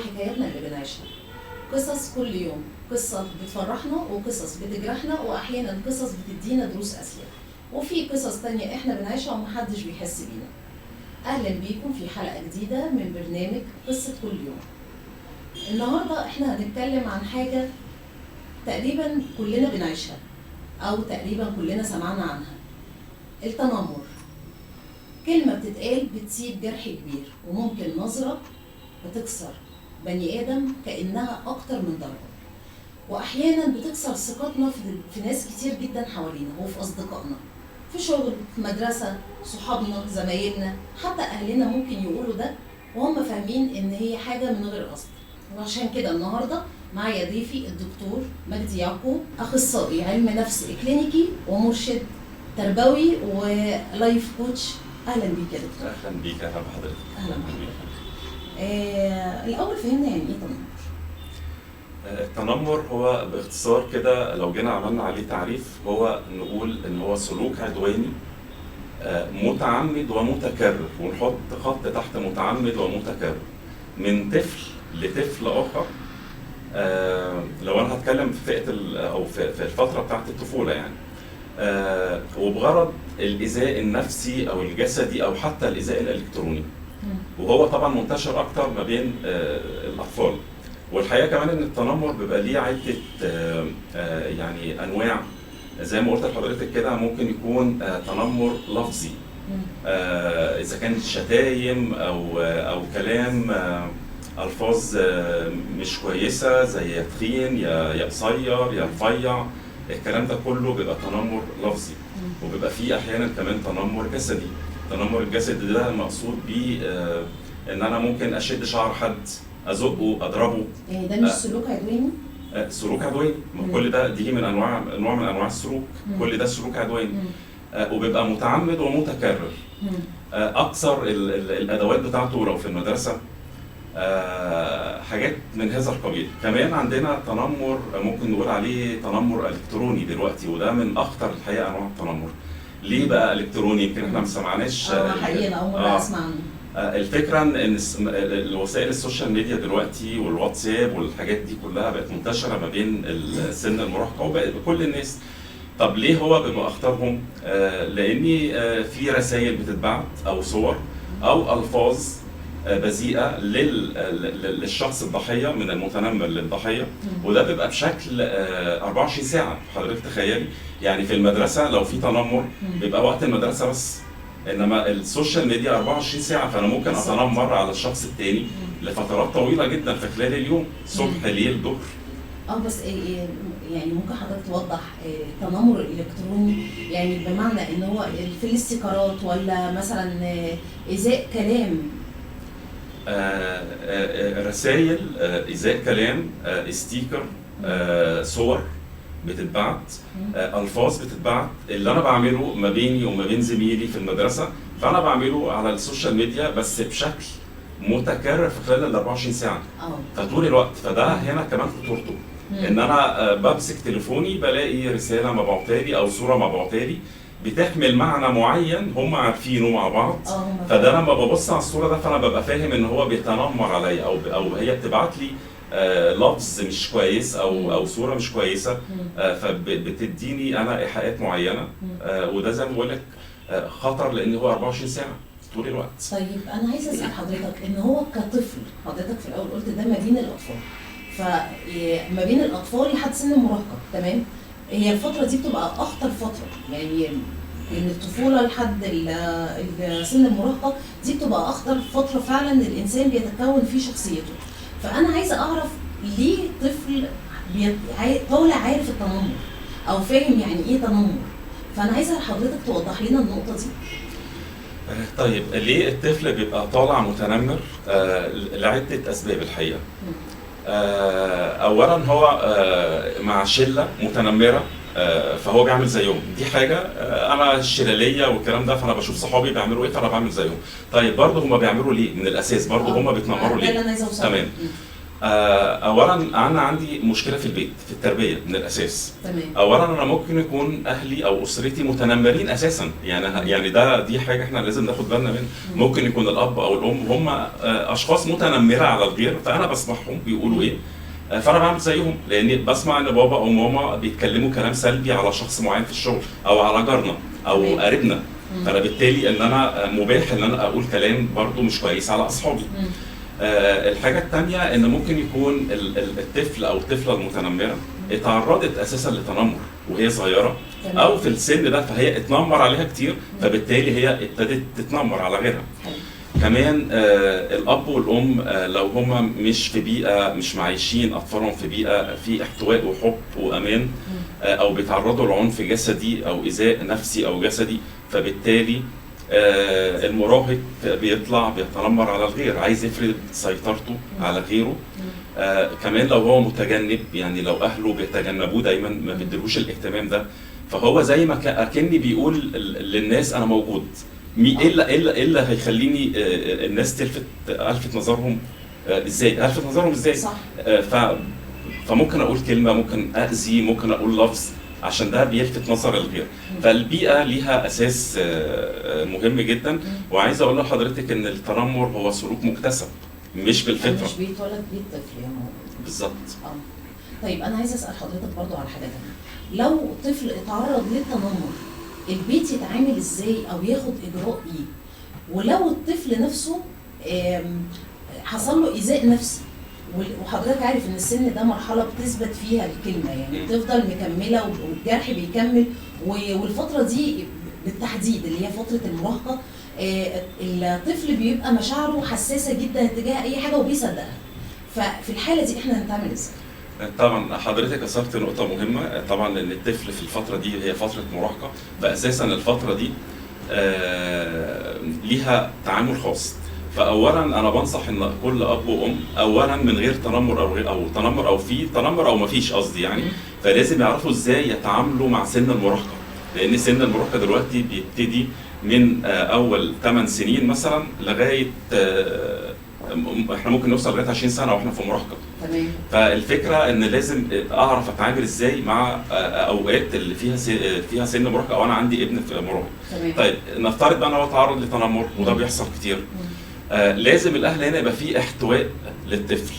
حكاياتنا اللي بنعيشها. قصص كل يوم، قصة بتفرحنا وقصص بتجرحنا واحيانا قصص بتدينا دروس اسيا، وفي قصص تانية احنا بنعيشها ومحدش بيحس بينا. اهلا بيكم في حلقة جديدة من برنامج قصة كل يوم. النهاردة احنا هنتكلم عن حاجة تقريبا كلنا بنعيشها او تقريبا كلنا سمعنا عنها، التنمر. كلمة بتتقال بتسيب جرح كبير، وممكن نظرة بتكسر بني آدم كأنها أكتر من ضربة، وأحيانا بتكسر ثقتنا في ناس كتير جدا حوالينا وفي أصدقائنا، في شغل، في مدرسة، صحابنا، زمايلنا، حتى أهلنا ممكن يقولوا ده وهم فاهمين إن هي حاجة من غير قصد. وعشان كده النهاردة معايا ضيفي الدكتور مجدي يعقوب، أخصائي علم نفس كلينيكي ومرشد تربوي ولايف كوتش. أهلا بيك يا دكتور. اهلا بيك، اهلا بحضرتك. أهلا بحضرتك. الأول فهمنا يعني إيه تنمر؟ التنمر هو باختصار كده لو جينا عملنا عليه تعريف هو نقول ان هو سلوك عدواني متعمد ومتكرر، ونحط خط تحت متعمد ومتكرر من طفل لطفل اخر. لو انا هتكلم في فئه او في الفتره بتاعت الطفوله يعني، وبغرض الايذاء النفسي او الجسدي او حتى الايذاء الالكتروني، وهو طبعا منتشر اكتر ما بين الاطفال. والحقيقه كمان ان التنمر بيبقى ليه عده يعني انواع، زي ما قلت لحضرتك كده. ممكن يكون تنمر لفظي، اذا كانت شتايم او كلام الفاظ مش كويسه زي يا تخين يا قصير يا رفيع. الكلام ده كله بيبقى تنمر لفظي. وبيبقى فيه احيانا كمان تنمر جسدي. التنمر الجسدي ده المقصود بيه ان انا ممكن اشد شعر حد، ازقه، اضربه. ده مش سلوك عدواني؟ سلوك عدواني. كل ده دي من انواع من انواع السلوك. كل ده سلوك عدواني. وبيبقى متعمد ومتكرر. اكثر الادوات بتاعته لو في المدرسه حاجات من هذا القبيل. كمان عندنا تنمر ممكن نقول عليه تنمر الكتروني دلوقتي، وده من اخطر الحقيقه انواع التنمر. ليه بقى الكتروني؟ يمكن احنا ما سمعناش. حقيقه اول مره اسمع عنه. الفكره ان الوسائل السوشيال ميديا دلوقتي والواتساب والحاجات دي كلها بقت منتشره ما بين سن المراهقه وبقت بكل الناس. طب ليه هو بيبقى اخطرهم؟ لان في رسائل بتتبعت او صور او الفاظ بذيئه للشخص الضحيه، من المتنمر للضحيه، وده بيبقى بشكل 24 ساعه. حضرتك تخيلي يعني في المدرسه لو في تنمر بيبقى وقت المدرسه بس، انما السوشيال ميديا 24 ساعه، فانا ممكن اتنمر على الشخص الثاني لفترات طويله جدا في خلال اليوم، صبح ليل ظهر. بس يعني ممكن حضرتك توضح التنمر الالكتروني يعني بمعنى ان هو في الاستيكرات ولا مثلا ايذاء كلام؟ رسائل، ايذاء كلام، ستيكر، صور بتتبعت، الفاظ بتتبعت. اللي انا بعمله ما بيني وما بين زميلي في المدرسه فانا بعمله على السوشيال ميديا بس بشكل متكرر في خلال ال 24 ساعه. فطول الوقت. فده هنا كمان خطورته، ان انا بمسك تليفوني بلاقي رساله مبعوثه لي او صوره مبعوثه لي بتحمل معنى معين هم عارفينه مع بعض. فده لما ببص على الصوره ده فانا ببقى فاهم ان هو بيتنمر عليا او هي بتبعت لي لفظ مش كويس او صوره مش كويسه، فبتديني انا ايحاءات معينه. وده زي ما بقول لك خطر، لان هو 24 ساعه طول الوقت. طيب انا عايزه اسال حضرتك ان هو كطفل، حضرتك في الاول قلت ده ما بين الاطفال، فما بين الاطفال لحد سن المراهقه، تمام؟ هي الفتره دي بتبقى اخطر فتره، يعني من الطفوله لحد سن المراهقه دي بتبقى اخطر فتره فعلا الانسان بيتكون فيه شخصيته. فانا عايزه اعرف ليه طفل طالع عارف التنمر او فاهم يعني ايه تنمر؟ فانا عايزه حضرتك توضح لنا النقطه دي. طيب ليه الطفل بيبقى طالع متنمر؟ لعده اسباب الحقيقه. اولا هو مع شله متنمره فهو بيعمل زيهم. دي حاجه. انا الشلاليه والكلام ده، فانا بشوف صحابي بيعملوا ايه فانا بعمل زيهم. طيب برضه هم بيعملوا ليه من الاساس؟ برضه هم بيتنمروا ليه؟ ده اللي انا عايزه اوصله. تمام. اولا انا عندي مشكله في البيت في التربيه من الاساس. تمام. اولا انا ممكن يكون اهلي او اسرتي متنمرين اساسا، يعني دي حاجه احنا لازم ناخد بالنا منها. ممكن يكون الاب او الام هم اشخاص متنمره على الغير، فانا بسمعهم بيقولوا ايه، فانا بعمل زيهم، لاني بسمع ان بابا او ماما بيتكلموا كلام سلبي على شخص معين في الشغل او على جارنا او تمام. قريبنا، فانا بالتالي ان انا مباح ان انا اقول كلام برضو مش كويس على اصحابي. الحاجة التانية ان ممكن يكون الطفل او الطفلة المتنمرة اتعرضت اساسا لتنمر وهي صغيرة، تمام. او في السن ده فهي اتنمر عليها كتير، فبالتالي هي ابتدت تتنمر على غيرها. حلو. كمان الاب والام لو هما مش في بيئة، مش معيشين اطفالهم في بيئة في احتواء وحب وامان، او بيتعرضوا لعنف جسدي او ايذاء نفسي او جسدي، فبالتالي المراهق بيطلع بيتنمر على الغير، عايز يفرض سيطرته على غيره. كمان لو هو متجنب، يعني لو اهله بيتجنبوه دايما ما بيديلوش الاهتمام ده، فهو زي ما اكني بيقول للناس انا موجود، الا هيخليني الناس الفت نظرهم ازاي؟ الفت نظرهم ازاي؟ صح. فممكن اقول كلمه، ممكن اذي، ممكن اقول لفظ عشان ده بيلفت نظر الغير. فالبيئه ليها اساس مهم جدا. وعايز اقول لحضرتك ان التنمر هو سلوك مكتسب مش بالفطره، مش بيتولد بيه الطفل يا ماما. بالظبط. طيب انا عايزه اسال حضرتك برضو على حاجه ثانيه، لو طفل اتعرض للتنمر البيت يتعامل ازاي او ياخد اجراء ايه؟ ولو الطفل نفسه حصل له ايذاء نفسي، وحضرتك عارف ان السن ده مرحله بتثبت فيها الكلمه، يعني بتفضل مكمله والجرح بيكمل، والفتره دي بالتحديد اللي هي فتره المراهقه، الطفل بيبقى مشاعره حساسه جدا اتجاه اي حاجه وبيصدقها. ففي الحاله دي احنا هنتعامل ازاي؟ طبعا حضرتك اثرت نقطه مهمه، طبعا ان الطفل في الفتره دي هي فتره مراهقه، فاساسا الفتره دي ليها تعامل خاص. فاولا انا بنصح ان كل اب وام اولا من غير تنمر او تنمر او في تنمر او ما فيش قصدي يعني، فلازم يعرفوا ازاي يتعاملوا مع سن المراهقه، لان سن المراهقه دلوقتي بيبتدي من اول 8 سنين مثلا لغايه احنا ممكن نوصل لغايه 20 سنه واحنا في مراهقه. تمام. فالفكره ان لازم اعرف اتعامل ازاي مع اوقات اللي فيها سن مراهقه، او انا عندي ابن في مراهق. تمام. طيب نفترض بقى ان هو تعرض لتنمر وده بيحصل كتير، لازم الاهل هنا يبقى فيه احتواء للطفل.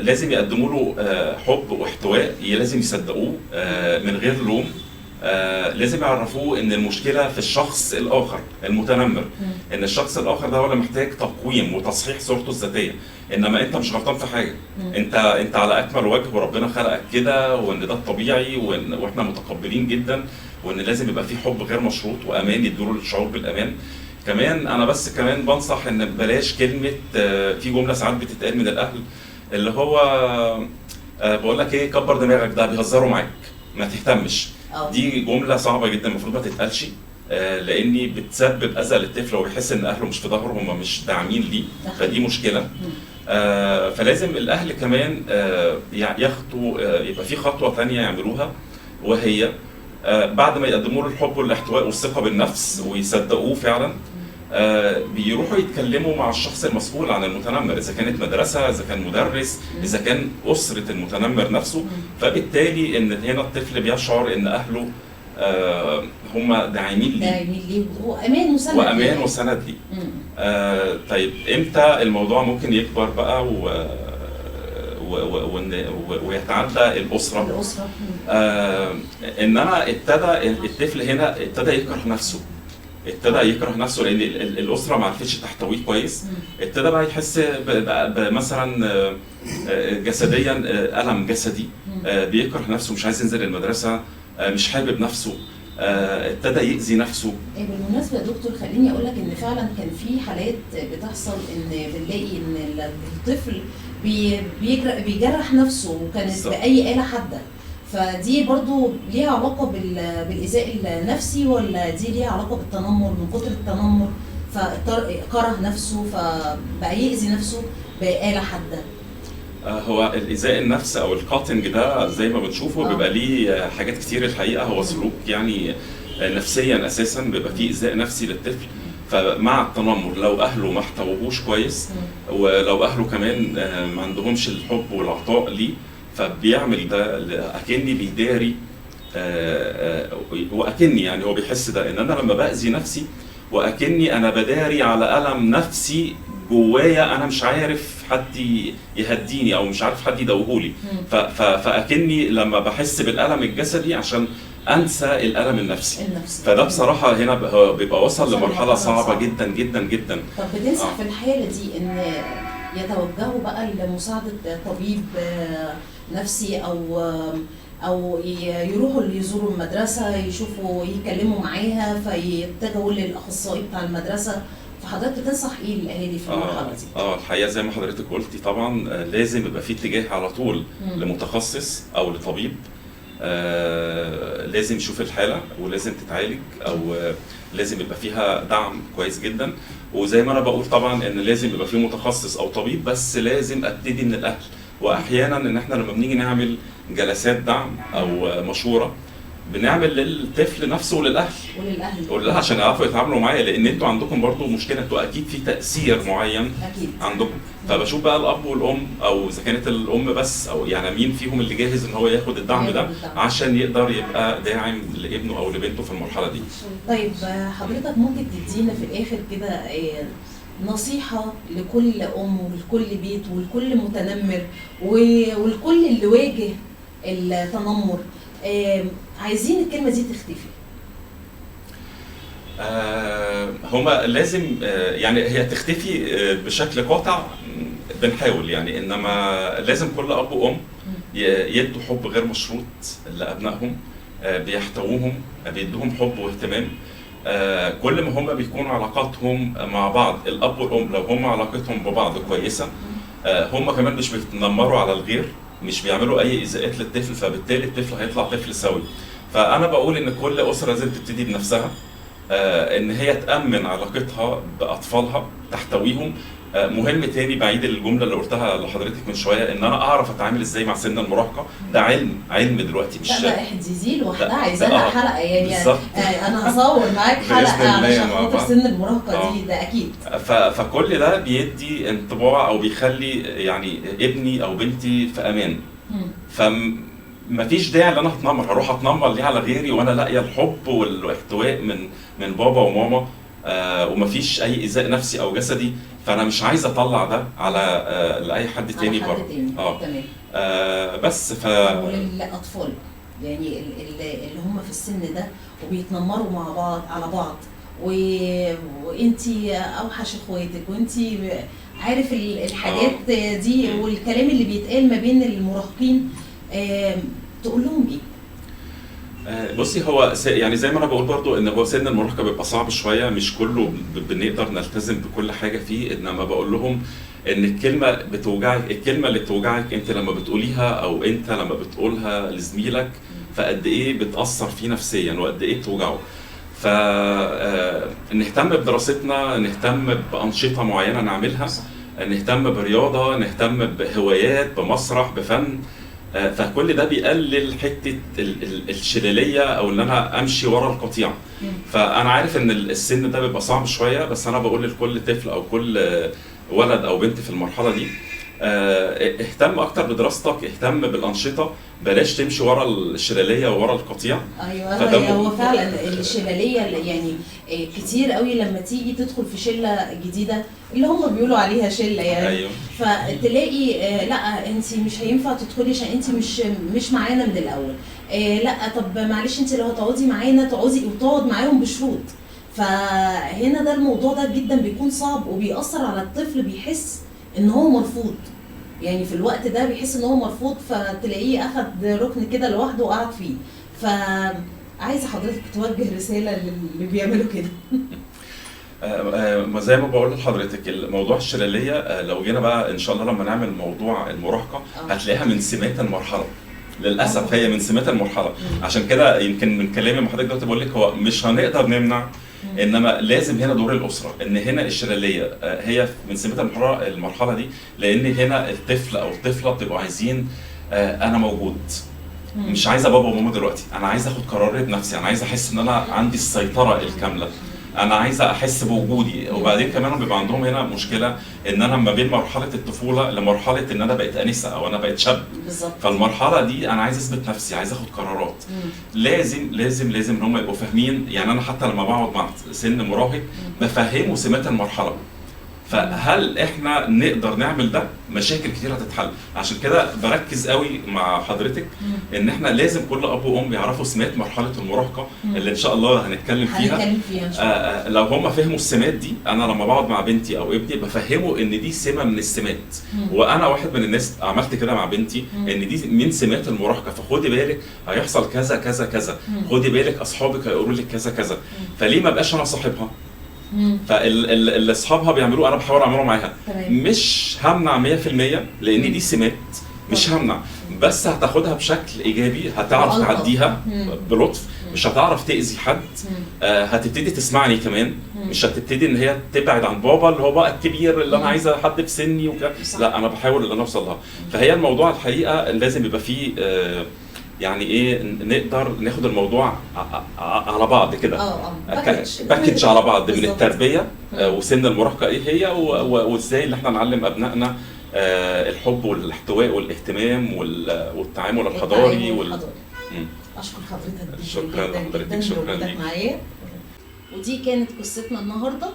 لازم يقدموا له حب واحتواء، لازم يصدقوه من غير لوم. لازم يعرفوه ان المشكله في الشخص الاخر المتنمر، ان الشخص الاخر ده هو اللي محتاج تقويم وتصحيح صورته الذاتيه، انما انت مش غلطان في حاجه. انت على اكمل وجه، وربنا خلقك كده، وان ده الطبيعي، واحنا متقبلين جدا، وان لازم يبقى في حب غير مشروط وامان يديله الشعور بالامان. كمان انا بس كمان بنصح ان بلاش كلمه، في جمله ساعات بتتقال من الاهل اللي هو بقول لك ايه، كبر دماغك، ده بيهزروا معاك، ما تهتمش. دي جمله صعبه جدا المفروض ما تتقالش، لاني بتسبب اذى للطفل وبيحس ان اهله مش في ظهره، هم مش داعمين ليه، فدي مشكله. فلازم الاهل كمان ياخدوا يبقى في خطوه ثانيه يعملوها، وهي بعد ما يقدموا له الحب والاحتواء والثقه بالنفس ويصدقوه فعلا، بيروحوا يتكلموا مع الشخص المسؤول عن المتنمر، اذا كانت مدرسه، اذا كان مدرس، اذا كان اسره المتنمر نفسه. فبالتالي ان هنا الطفل بيشعر ان اهله هم داعمين ليه وامان وسند ليه. طيب امتى الموضوع ممكن يكبر بقى ويتعدى الاسره؟ ان انا الطفل هنا ابتدى يكره نفسه، لان الاسره ما عرفتش تحتويه كويس، ابتدى بقى يحس مثلا جسديا الم جسدي، بيكره نفسه، مش عايز ينزل المدرسه، مش حابب نفسه، ابتدى يأذي نفسه. بالمناسبه يا دكتور خليني اقول لك ان فعلا كان في حالات بتحصل ان بنلاقي ان الطفل بيجرح نفسه وكانت باي آلة حاده، فدي برضو ليها علاقه بالايذاء النفسي، ولا دي ليها علاقه بالتنمر من كتر التنمر فكره نفسه فبقى يأذي نفسه بآلة حاده؟ هو الإيذاء النفس او الكاتنج ده زي ما بنشوفه بيبقى ليه حاجات كتير الحقيقه، هو سلوك يعني نفسيا اساسا بيبقى فيه إيذاء نفسي للطفل. فمع التنمر لو اهله ما احتووهوش كويس، ولو اهله كمان ما عندهمش الحب والعطاء ليه، فبيعمل ده اكني بيداري، واكني يعني هو بيحس ده ان انا لما باذي نفسي واكني انا بداري على الم نفسي جوايا، انا مش عارف حد يهديني او مش عارف حد يدوهولي، فاكني لما بحس بالالم الجسدي عشان انسى الالم النفسي. فده بصراحه هنا بيبقى وصل لمرحله صعبه جدا جدا جدا. طب بتنصح في الحاله دي ان يتوجهوا بقى لمساعده طبيب نفسي، او يروحوا يزوروا المدرسه يشوفوا يتكلموا معاها فيتجهوا للاخصائي بتاع المدرسه؟ فحضرتك بتنصح ايه للاهالي في المرحله دي؟ الحقيقه زي ما حضرتك قلتي طبعا لازم يبقى في اتجاه على طول لمتخصص او لطبيب، لازم يشوف الحاله ولازم تتعالج، او لازم يبقى فيها دعم كويس جدا. وزي ما انا بقول طبعا ان لازم يبقى في متخصص او طبيب، بس لازم ابتدي من الاهل. واحيانا ان احنا لما بنيجي نعمل جلسات دعم او مشوره بنعمل للطفل نفسه وللاهل عشان يعرفوا يتعاملوا معاه، لان انتوا عندكم برضو مشكله، انتوا اكيد في تاثير معين أكيد عندكم. فبشوف بقى الاب والام، او اذا كانت الام بس، او يعني مين فيهم اللي جاهز ان هو ياخد الدعم ده عشان يقدر يبقى داعم لابنه او لبنته في المرحله دي. طيب حضرتك ممكن تدينا في الاخر كده نصيحة لكل أم ولكل بيت ولكل متنمر ولكل اللي واجه التنمر، عايزين الكلمة دي تختفي؟ هما لازم يعني هي تختفي بشكل قاطع، بنحاول يعني، انما لازم كل اب وام يدوا حب غير مشروط لابنائهم، بيحتووهم، بيدوهم حب واهتمام. كل ما هم بيكونوا علاقاتهم مع بعض، الاب والام لو هم علاقتهم ببعض كويسه، هم كمان مش بيتنمروا على الغير، مش بيعملوا اي ايذاءات للطفل، فبالتالي الطفل هيطلع طفل سوي. فانا بقول ان كل اسره لازم تبتدي بنفسها، ان هي تامن علاقتها باطفالها، تحتويهم. مهم تاني بعيد الجمله اللي قلتها لحضرتك من شويه، ان انا اعرف اتعامل ازاي مع سن المراهقه. ده علم دلوقتي، مش ده احجزي لوحدها، عايزه لها حلقه يعني. انا هصور معاك حلقه علشان خاطر سن المراهقه دي، ده اكيد. فكل ده بيدي انطباع او بيخلي يعني ابني او بنتي في امان. مفيش داعي ان انا هروح اتنمر ليه على غيري وانا لاقيه الحب والاحتواء من بابا وماما، ومفيش اي ايذاء نفسي او جسدي. فانا مش عايز اطلع ده على لاي حد تاني بره. تمام. بس وللاطفال يعني اللي هم في السن ده وبيتنمروا مع بعض على بعض، وانتي اوحش اخواتك، وانتي عارف الحاجات دي والكلام اللي بيتقال ما بين المراهقين، تقول لهم ايه؟ بصي، هو يعني زي ما انا بقول برضو ان هو سن المراهقه بيبقى صعب شويه، مش كله بنقدر نلتزم بكل حاجه فيه، انما بقول لهم ان الكلمه بتوجعك، الكلمه اللي بتوجعك انت لما بتقوليها او انت لما بتقولها لزميلك، فقد ايه بتاثر فيه نفسيا وقد ايه بتوجعه. فنهتم بدراستنا، نهتم بانشطه معينه نعملها، نهتم برياضه، نهتم بهوايات، بمسرح، بفن. فكل ده بيقلل حته الشلاليه او ان انا امشي ورا القطيع. فانا عارف ان السن ده بيبقى صعب شويه، بس انا بقول لكل طفل او كل ولد او بنت في المرحله دي، اهتم اكتر بدراستك، اهتم بالانشطه، بلاش تمشي ورا الشلاليه وورا القطيع. ايوه، هو فعلا الشلاليه يعني كتير قوي لما تيجي تدخل في شله جديده اللي هم بيقولوا عليها شله يعني. أيوة. فتلاقي لا انت مش هينفع تدخلي عشان انت مش معانا من الاول. لا طب معلش انت لو هتقعدي معانا تقعد معاهم بشروط. فهنا ده الموضوع ده جدا بيكون صعب وبيأثر على الطفل، بيحس ان هو مرفوض يعني في الوقت ده، بيحس ان هو مرفوض، فتلاقيه اخد ركن كده لوحده وقعد فيه. فعايزه حضرتك توجه رساله للي بيعملوا كده. زي ما بقول لحضرتك، الموضوع الشلاليه لو جينا بقى ان شاء الله لما نعمل موضوع المراهقه هتلاقيها من سمات المرحله. للاسف هي من سمات المرحله. عشان كده يمكن من كلامي مع حضرتك دلوقتي بقول لك هو مش هنقدر نمنع، انما لازم هنا دور الاسره، ان هنا الشلاليه هي من سمات المرحله دي، لان هنا الطفل او الطفله بتبقوا عايزين انا موجود، مش عايزه بابا وماما دلوقتي، انا عايز اخد قراري بنفسي، انا عايز احس ان انا عندي السيطره الكامله. انا عايزه احس بوجودي. وبعدين كمان بيبقى عندهم هنا مشكله ان انا ما بين مرحله الطفوله لمرحله ان انا بقيت انسه او انا بقيت شاب. بالظبط. فالمرحله دي انا عايز اثبت نفسي، عايز اخد قرارات. لازم لازم لازم ان هم يبقوا فاهمين. يعني انا حتى لما بقعد مع سن مراهق بفهمه سمات المرحله. فهل احنا نقدر نعمل ده؟ مشاكل كتير هتتحل. عشان كده بركز قوي مع حضرتك ان احنا لازم كل اب وام يعرفوا سمات مرحله المراهقه اللي ان شاء الله هنتكلم فيها إن شاء الله. لو هم فهموا السمات دي، انا لما بقعد مع بنتي او ابني بفهمه ان دي سمه من السمات. وانا واحد من الناس عملت كده مع بنتي، ان دي من سمات المراهقه، فخدي بالك هيحصل كذا كذا كذا، خدي بالك اصحابك هيقولوا لك كذا كذا. فليه ما بقاش انا صاحبها؟ فاللي اصحابها بيعملوه انا بحاول اعمله معاها. مش همنع 100% لان دي سمات، مش همنع، بس هتاخدها بشكل ايجابي، هتعرف تعديها بلطف، مش هتعرف تاذي حد. هتبتدي تسمعني كمان، مش هتبتدي ان هي تبعد عن بابا اللي هو بقى الكبير اللي انا عايزه حد في سني وكده. لا، انا بحاول ان انا اوصل لها. فهي الموضوع الحقيقه لازم يبقى فيه يعني ايه، نقدر ناخد الموضوع على بعض كده، باكج على بعض من التربيه وسن المراهقه ايه هي، وازاي اللي احنا نعلم ابنائنا الحب والاحتواء والاهتمام والتعامل الحضاري اشكر حضرتك. شكرا لحضرتك، شكرا ليك معايا. ودي كانت قصتنا النهارده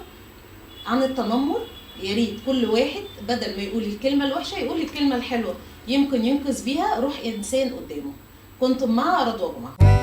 عن التنمر. يا ريت كل واحد بدل ما يقول الكلمه الوحشه يقول الكلمه الحلوه، يمكن ينقذ بيها روح انسان قدامه. كنتم مع رضوى جمعة.